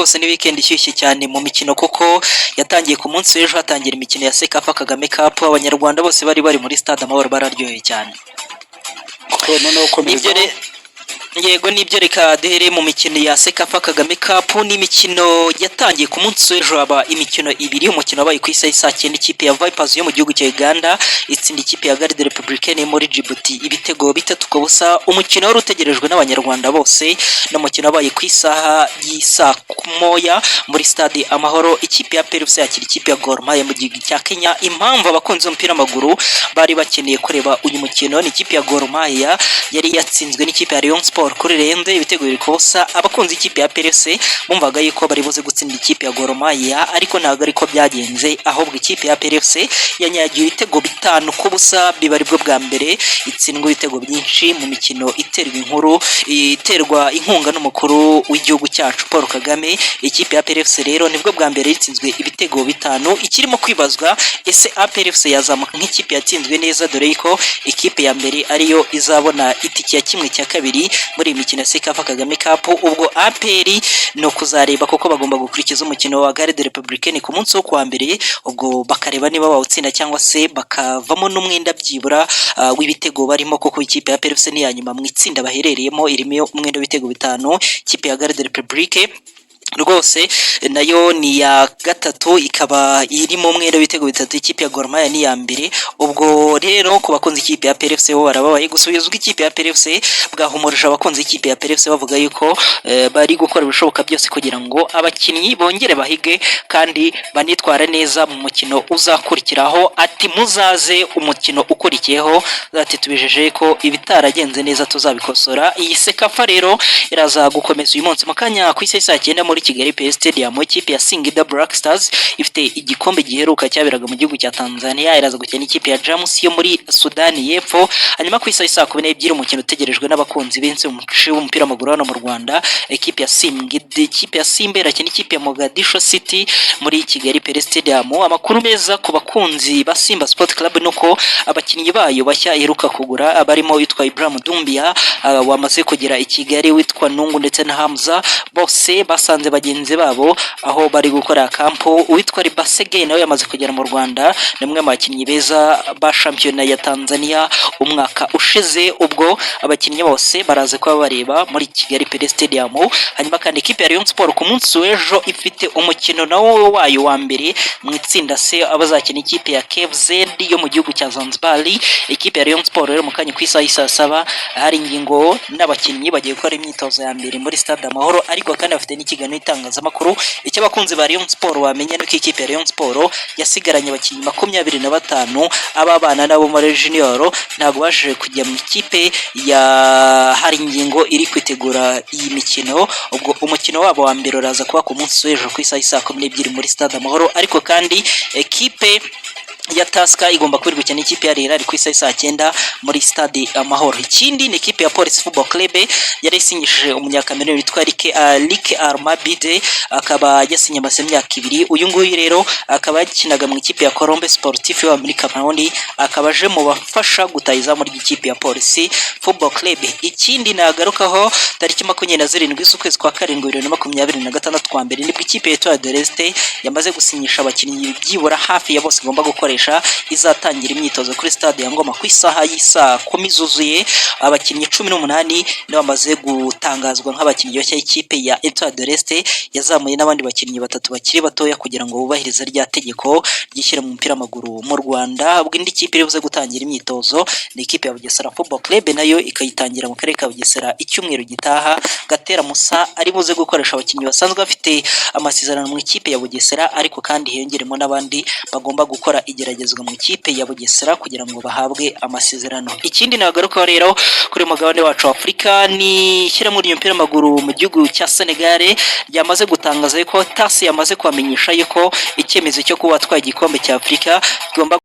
rwose ni weekend ishyushye cyane mu mikino kuko yatangiye ku munsi w'ejo hatangira imikino ya Sekafa Kagame Cup. Abanyarwanda bose bari muri stade Amahoro bararyoheye cyane. Yego nibyo, reka duhere mu mikino ya Sekafa Kagame Cup. Ni imikino yatangiye ku munsi w'ejo, haba imikino ibiri. Umukino wabaye ku isaha saa 9, ikipe ya Vipers yo mu gihugu cya Uganda itsinda ikipe ya Garde Republicaine muri Djibouti ibitego 3-0. Umukino wari utegerejwe n'abanyarwanda bose, n'umukino wabaye ku isaha y'isa 1 muri stade Amahoro. Ikipe ya PFC yakira ikipe ya Gor Mahia mu gihugu cya Kenya. Impamvu abakunzi b'umupira w'amaguru bari bakeneye kureba uyu mukino, ni ikipe ya Gor Mahia yari yatsinzwe n'ikipe ya Rayon Sport kuri Rende ibitego 2-0. Abakunzi ikipe ya PFC bumvaga yuko bari buze gutsinda ikipe ya Gor Mahia, ariko ntabwo ariko byagenze, ahubwo ikipe ya PFC yanyagiye ibitego 5-0. Biba aribwo bwa mbere itsindwa ibitego byinshi mu mikino iterwa inkunga n'umukuru w'igihugu cyacu Paul Kagame. Ikipe ya PFC rero nibwo bwa mbere itsinzwe ibitego 5. Ikirimo kwibazwa, ese PFC yazamuka nk'ikipe yatsinzwe neza, dore ko ikipe ya mbere ariyo izabona itike ya 1/2 muri imikino ya Sekafa Kagame Cup. Ubwo APR no kuzareba kuko bagomba gukurikiza umukino wa Garde Republicaine ku munsi wo kwa mbere, ubwo bakareba niba bawutsinda cyangwa se bakavamo n'umwenda byibura w'ibitego barimo, kuko ikipe ya PFC ni ya nyuma mu itsinda baherereyemo, irimo umwenda w'ibitego 5. Ikipe ya Garde Republique rwose nayo ni ya gatatu, ikaba irimo umwenda w'ibitego 3. Ikipe ya Gor Mahia ni ya mbere. Ubwo rero ku bakunzi ikipe ya PFC bo barababaye gusubizwa ikipe ya PFC, bwahumurije abakunzi ikipe ya PFC bavuga yuko bari gukora ibishoboka byose kugira ngo abakinnyi bongere bahige kandi banitwara neza mu mukino uzakurikiraho. Ati muzaze umukino ukurikiyeho, ati tubijeje ko ibitaragenze neza tuzabikosora. Iyi Sekafa rero iraza gukomeza uyu munsi mu kanya ku isaha saa 9 muri Kigali PS Stadium. Ikipe ya Singida Black Stars ifite igikombe giheruka cyaberaga mu gihugu cya Tanzania, iraza gukina ikipe ya Jamus yo muri Sudani y'Epfo. Hanyuma ku isaha saa 12 umukino utegerejwe n'abakunzi benshi umupira w'amaguru hano mu Rwanda. Ikipe ya Simba irakina ikipe ya Mogadishu City muri Kigali PS Stadium. Amakuru meza ku bakunzi ba Simba Sport Club nuko abakinnyi bayo bashya iheruka kugura, abarimo witwa Ibrahim Dumbia wamaze kugera i Kigali, witwa Nungu ndetse na Hamza, bose basanze bagenzi babo aho bari gukora kampo. Witwa Ribasege nawe yamaze kugera mu Rwanda, nimwe mu bakinnyi beza ba shampiyona ya Tanzania umwaka ushize. Ubwo abakinnyi bose baraze kuba bareba muri Kigali PS Stadium. Hanyuma kandi ikipe ya Rayon Sport ku munsi w'ejo ifite umukino nawo wayo wa mbere mu itsinda C, abazakina ikipe ya KFZ yo mu gihugu cya Zanzibar. Ikipe ya Rayon Sport rero mu kanya ku isaha saa 7 hari ingingo n'abakinnyi bagiye gukora imyitozo ya mbere muri stade Amahoro, ariko kandi bafite n'ikiganiro itangazamakuru. Icyo abakunzi ba Rayon Sport bamenye nuko ikipe ya Rayon Sport yasigaranye abakinnyi 25, ababana nabo muri junior ntabwo baje kujya mu ikipe ya hari ingingo iri kwitegura iyi mikino. Ubwo umukino wabo wa mbere uraza kuba ku munsi w'ejo ku isaha saa 12 muri stade Amahoro, ariko kandi ekipe ya Taska igomba kwirwikana ikipe ya Rera ku isaha saa 9 muri stade Amahoro. Ikindi ni ikipe ya Police Football Club yari isinyishije umunyakameruni witwa Lick Armabide, akaba yasinye imyaka 2. Uyu nguyu rero akaba yakinaga mu ikipe ya Colombe Sportif yo muri Cameroon, akaba aje mu bafasha gutayiza muri ikipe ya Police Football Club. Ikindi nagarukaho tariki 27 z'ukwezi kwa 7 2026 kwa mbere nibwo ikipe ya Etoile de l'Est yamaze gusinyisha abakinnyi byibura hafi ya bose igomba gukoresha, izatangira imyitozo kuri stade ya Ngoma ku isaha y'isa 10 zuzuye. Abakinnyi 18 nibo bamaze gutangazwa nk'abakinnyi bashya ikipe ya Etoile de l'Est, yazamuye n'abandi bakinnyi 3 bakiri batoya kugira ngo bubahirize rya tegeko ryishyira mu mupira w'amaguru mu Rwanda. Ubwo indi kipe iribuze gutangira imyitozo ni ikipe ya Bugesera Football Club, nayo ikayitangira mu karere ka Bugesera icyumweru gitaha. Gatera Musa ari buze gukoresha abakinnyi basanzwe bafite amasezerano mu ikipe ya Bugesera, ariko kandi hiyongeremo n'abandi bagomba gukora igeragezwa mu ikipe ya Bugesera kugira ngo bahabwe amasezerano. Ikindi nagarukaho rero kuri mugabane wacu wa Afrika ni ishyirahamwe ry'umupira w'amaguru mu gihugu cya Senegal ryamaze gutangaza ko TAS yamaze kubamenyesha yuko icyemezo cyo kuba twatwaye igikombe cya Afrika kigomba